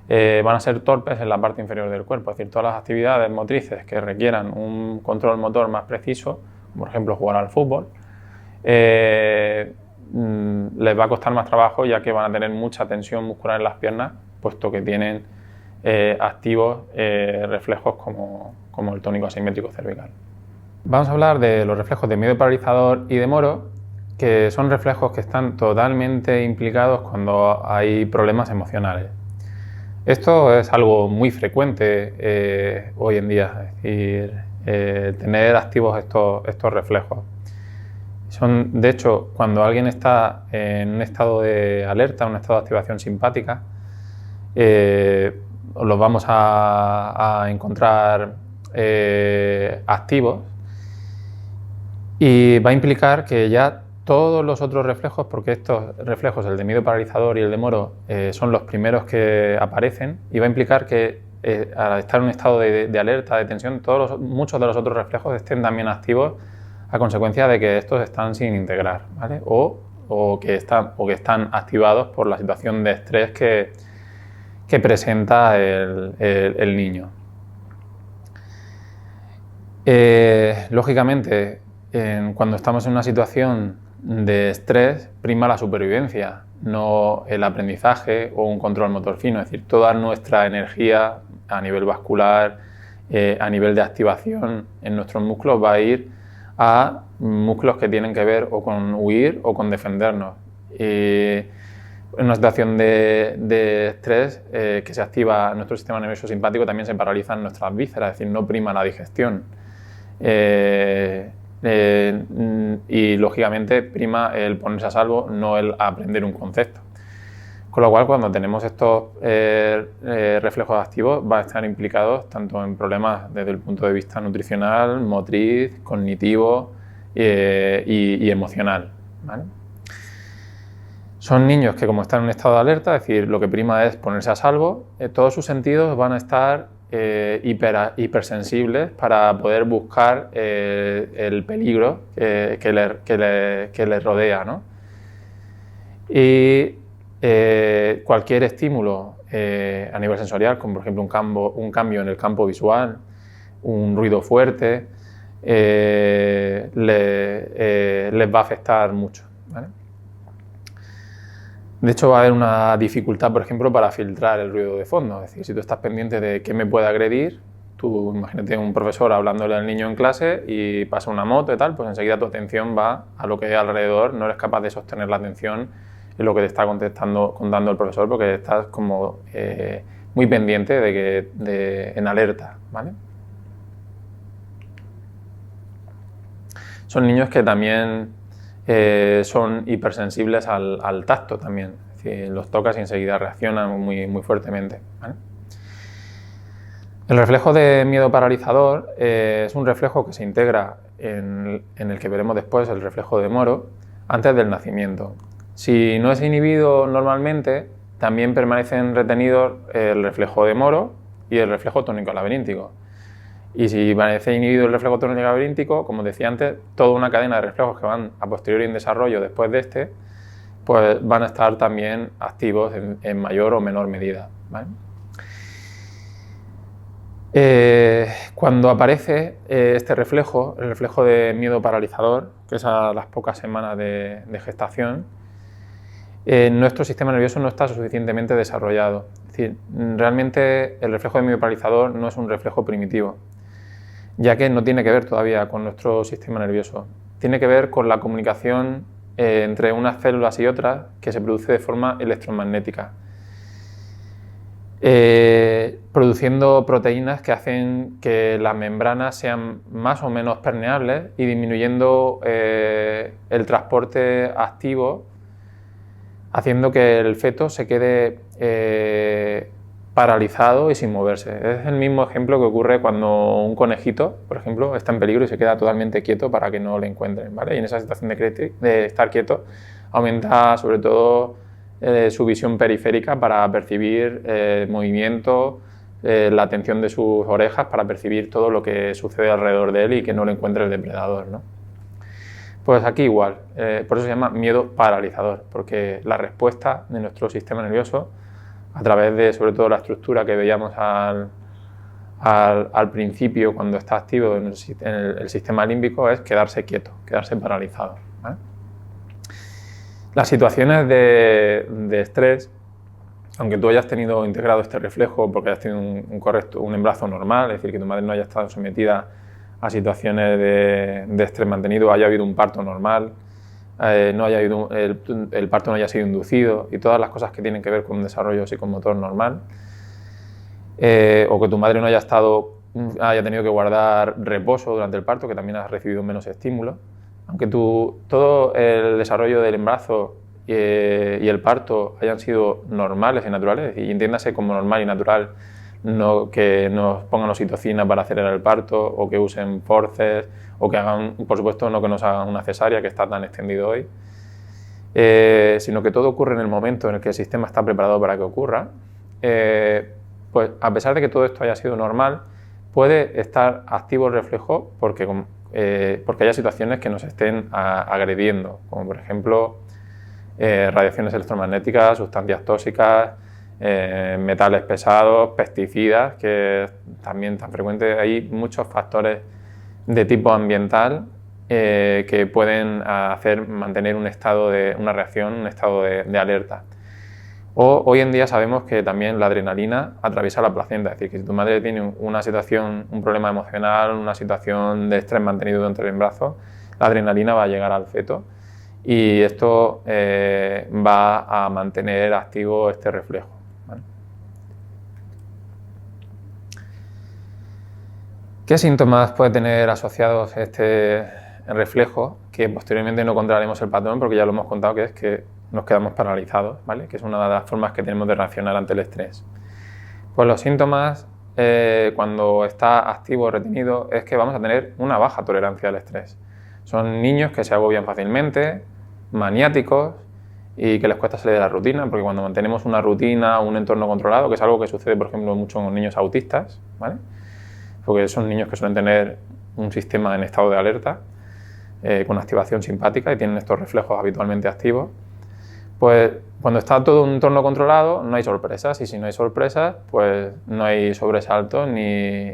[SPEAKER 1] van a ser torpes en la parte inferior del cuerpo, es decir, todas las actividades motrices que requieran un control motor más preciso, como por ejemplo jugar al fútbol, les va a costar más trabajo ya que van a tener mucha tensión muscular en las piernas, puesto que tienen activos reflejos como el tónico asimétrico cervical. Vamos a hablar de los reflejos de miedo paralizador y de Moro, que son reflejos que están totalmente implicados cuando hay problemas emocionales. Esto es algo muy frecuente hoy en día, es decir, tener activos estos reflejos. De hecho, cuando alguien está en un estado de alerta, un estado de activación simpática, los vamos a encontrar activos y va a implicar que ya todos los otros reflejos, porque estos reflejos, el de miedo paralizador y el de Moro, son los primeros que aparecen, y va a implicar que al estar en un estado de alerta, de tensión, muchos de los otros reflejos estén también activos a consecuencia de que estos están sin integrar, ¿vale? o que están activados por la situación de estrés que presenta el niño. Lógicamente, cuando estamos en una situación de estrés, prima la supervivencia, no el aprendizaje o un control motor fino. Es decir, toda nuestra energía a nivel vascular, a nivel de activación en nuestros músculos va a ir a músculos que tienen que ver o con huir o con defendernos. En una situación de estrés que se activa nuestro sistema nervioso simpático, también se paralizan nuestras vísceras, es decir, no prima la digestión. Y lógicamente prima el ponerse a salvo, no el aprender un concepto. Con lo cual, cuando tenemos estos reflejos activos, van a estar implicados tanto en problemas desde el punto de vista nutricional, motriz, cognitivo y emocional, ¿vale? Son niños que, como están en un estado de alerta, es decir, lo que prima es ponerse a salvo, todos sus sentidos van a estar hipersensibles para poder buscar el peligro que les rodea, ¿no? Y cualquier estímulo a nivel sensorial, como por ejemplo un cambio en el campo visual, un ruido fuerte, les va a afectar mucho, ¿vale? De hecho, va a haber una dificultad, por ejemplo, para filtrar el ruido de fondo. Es decir, si tú estás pendiente de qué me puede agredir, tú imagínate un profesor hablándole al niño en clase y pasa una moto y tal, pues enseguida tu atención va a lo que hay alrededor, no eres capaz de sostener la atención lo que te está contando el profesor, porque estás como muy pendiente en alerta, ¿vale? Son niños que también son hipersensibles al tacto también, es decir, los tocas y enseguida reaccionan muy fuertemente, ¿vale? El reflejo de miedo paralizador es un reflejo que se integra en el que veremos después, el reflejo de Moro, antes del nacimiento. Si no es inhibido normalmente, también permanecen retenidos el reflejo de Moro y el reflejo tónico laberíntico. Y si permanece inhibido el reflejo tónico laberíntico, como decía antes, toda una cadena de reflejos que van a posteriori en desarrollo después de este, pues van a estar también activos en mayor o menor medida, ¿vale? Cuando aparece este reflejo, el reflejo de miedo paralizador, que es a las pocas semanas de gestación, nuestro sistema nervioso no está suficientemente desarrollado. Es decir, realmente el reflejo de miedo paralizador no es un reflejo primitivo, ya que no tiene que ver todavía con nuestro sistema nervioso. Tiene que ver con la comunicación entre unas células y otras que se produce de forma electromagnética. Produciendo proteínas que hacen que las membranas sean más o menos permeables y disminuyendo el transporte activo, haciendo que el feto se quede paralizado y sin moverse. Es el mismo ejemplo que ocurre cuando un conejito, por ejemplo, está en peligro y se queda totalmente quieto para que no le encuentren, ¿vale? Y en esa situación de estar quieto aumenta sobre todo su visión periférica para percibir movimiento, la atención de sus orejas para percibir todo lo que sucede alrededor de él y que no lo encuentre el depredador, ¿no? Pues aquí igual, por eso se llama miedo paralizador, porque la respuesta de nuestro sistema nervioso, a través de sobre todo la estructura que veíamos al principio cuando está activo en el sistema límbico, es quedarse quieto, quedarse paralizado, ¿vale? Las situaciones de estrés, aunque tú hayas tenido integrado este reflejo porque hayas tenido un embarazo normal, es decir, que tu madre no haya estado sometida a situaciones de estrés mantenido, haya habido un parto normal, el parto no haya sido inducido y todas las cosas que tienen que ver con un desarrollo psicomotor normal, o que tu madre no haya tenido que guardar reposo durante el parto, que también has recibido menos estímulos. Aunque todo el desarrollo del embarazo y el parto hayan sido normales y naturales, y entiéndase como normal y natural no que nos pongan oxitocina para acelerar el parto, o que usen forceps, o que hagan, por supuesto, no que nos hagan una cesárea, que está tan extendido hoy, sino que todo ocurre en el momento en el que el sistema está preparado para que ocurra. Pues a pesar de que todo esto haya sido normal, puede estar activo el reflejo porque haya situaciones que nos estén agrediendo, como por ejemplo radiaciones electromagnéticas, sustancias tóxicas, metales pesados, pesticidas, que es también tan frecuente. Hay muchos factores de tipo ambiental que pueden mantener una reacción, un estado de alerta. Hoy en día sabemos que también la adrenalina atraviesa la placenta, es decir, que si tu madre tiene un problema emocional, una situación de estrés mantenido dentro del embarazo, la adrenalina va a llegar al feto y esto va a mantener activo este reflejo, ¿vale? ¿Qué síntomas puede tener asociados este reflejo? Que posteriormente no encontraremos el patrón porque ya lo hemos contado, que es que nos quedamos paralizados, ¿vale? Que es una de las formas que tenemos de reaccionar ante el estrés. Pues los síntomas, cuando está activo o retenido, es que vamos a tener una baja tolerancia al estrés. Son niños que se agobian fácilmente, maniáticos y que les cuesta salir de la rutina, porque cuando mantenemos una rutina o un entorno controlado, que es algo que sucede, por ejemplo, mucho con niños autistas, ¿vale? Porque son niños que suelen tener un sistema en estado de alerta, con activación simpática y tienen estos reflejos habitualmente activos. Pues cuando está todo un entorno controlado no hay sorpresas, y si no hay sorpresas pues no hay sobresaltos ni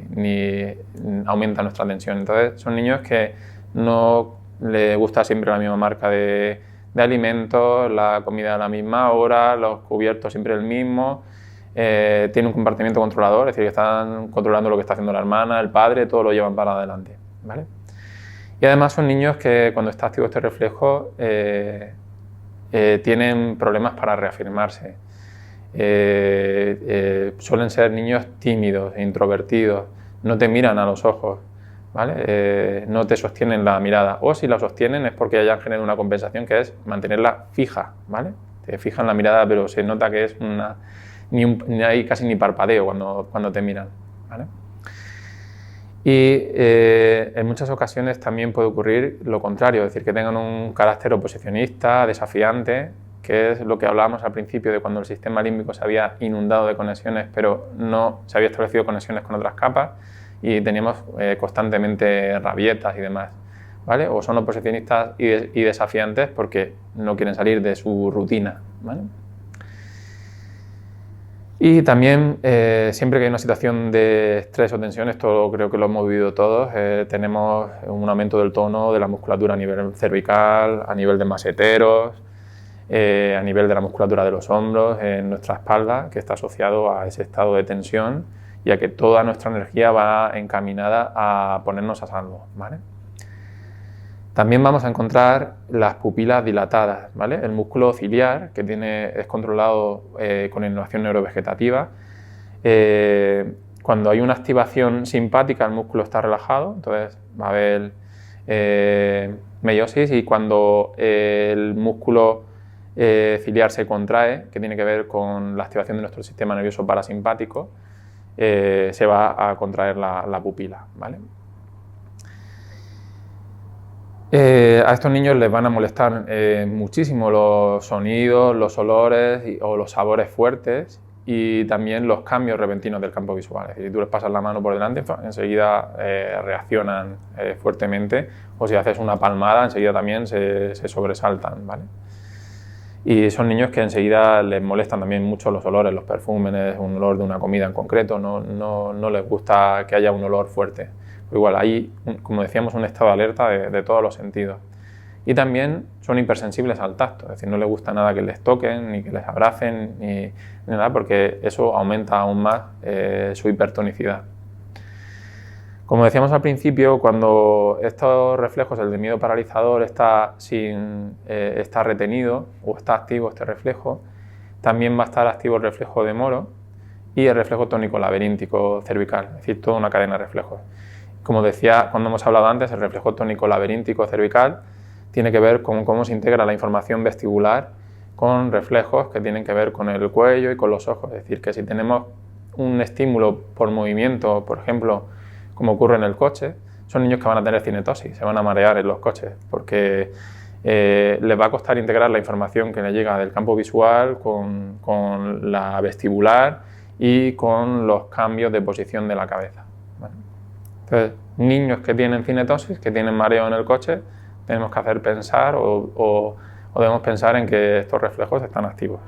[SPEAKER 1] aumenta nuestra tensión. Entonces son niños que no les gusta siempre la misma marca de alimentos, la comida a la misma hora, los cubiertos siempre el mismo, tienen un comportamiento controlador, es decir, que están controlando lo que está haciendo la hermana, el padre, todo lo llevan para adelante, ¿vale? Y además son niños que cuando está activo este reflejo tienen problemas para reafirmarse. Suelen ser niños tímidos, introvertidos, no te miran a los ojos, ¿vale? No te sostienen la mirada, o si la sostienen es porque hayan generado una compensación, que es mantenerla fija, ¿vale? Te fijan la mirada, pero se nota que es ni hay casi ni parpadeo cuando te miran, ¿vale? Y en muchas ocasiones también puede ocurrir lo contrario, es decir, que tengan un carácter oposicionista, desafiante, que es lo que hablábamos al principio de cuando el sistema límbico se había inundado de conexiones, pero no se había establecido conexiones con otras capas y teníamos constantemente rabietas y demás, ¿vale? O son oposicionistas y desafiantes porque no quieren salir de su rutina, ¿vale? Y también, siempre que hay una situación de estrés o tensión, esto creo que lo hemos vivido todos, tenemos un aumento del tono de la musculatura a nivel cervical, a nivel de maseteros, a nivel de la musculatura de los hombros, en nuestra espalda, que está asociado a ese estado de tensión y a que toda nuestra energía va encaminada a ponernos a salvo, ¿vale? También vamos a encontrar las pupilas dilatadas, ¿vale? El músculo ciliar, que es controlado con innervación neurovegetativa. Cuando hay una activación simpática, el músculo está relajado, entonces va a haber meiosis, y cuando el músculo ciliar se contrae, que tiene que ver con la activación de nuestro sistema nervioso parasimpático, se va a contraer la pupila, ¿vale? A estos niños les van a molestar muchísimo los sonidos, los olores o los sabores fuertes, y también los cambios repentinos del campo visual. Es decir, si tú les pasas la mano por delante, enseguida reaccionan fuertemente, o si haces una palmada, enseguida también se sobresaltan, ¿vale? Y son niños que enseguida les molestan también mucho los olores, los perfúmenes, un olor de una comida en concreto, no les gusta que haya un olor fuerte. Igual, hay, como decíamos, un estado de alerta de todos los sentidos. Y también son hipersensibles al tacto, es decir, no les gusta nada que les toquen, ni que les abracen, ni nada, porque eso aumenta aún más su hipertonicidad. Como decíamos al principio, cuando estos reflejos, el de miedo paralizador, está retenido o está activo este reflejo, también va a estar activo el reflejo de Moro y el reflejo tónico laberíntico cervical, es decir, toda una cadena de reflejos. Como decía cuando hemos hablado antes, el reflejo tónico laberíntico cervical tiene que ver con cómo se integra la información vestibular con reflejos que tienen que ver con el cuello y con los ojos. Es decir, que si tenemos un estímulo por movimiento, por ejemplo, como ocurre en el coche, son niños que van a tener cinetosis, se van a marear en los coches, porque les va a costar integrar la información que les llega del campo visual con la vestibular y con los cambios de posición de la cabeza, ¿vale? Entonces, niños que tienen cinetosis, que tienen mareo en el coche, tenemos que hacer pensar o debemos pensar en que estos reflejos están activos.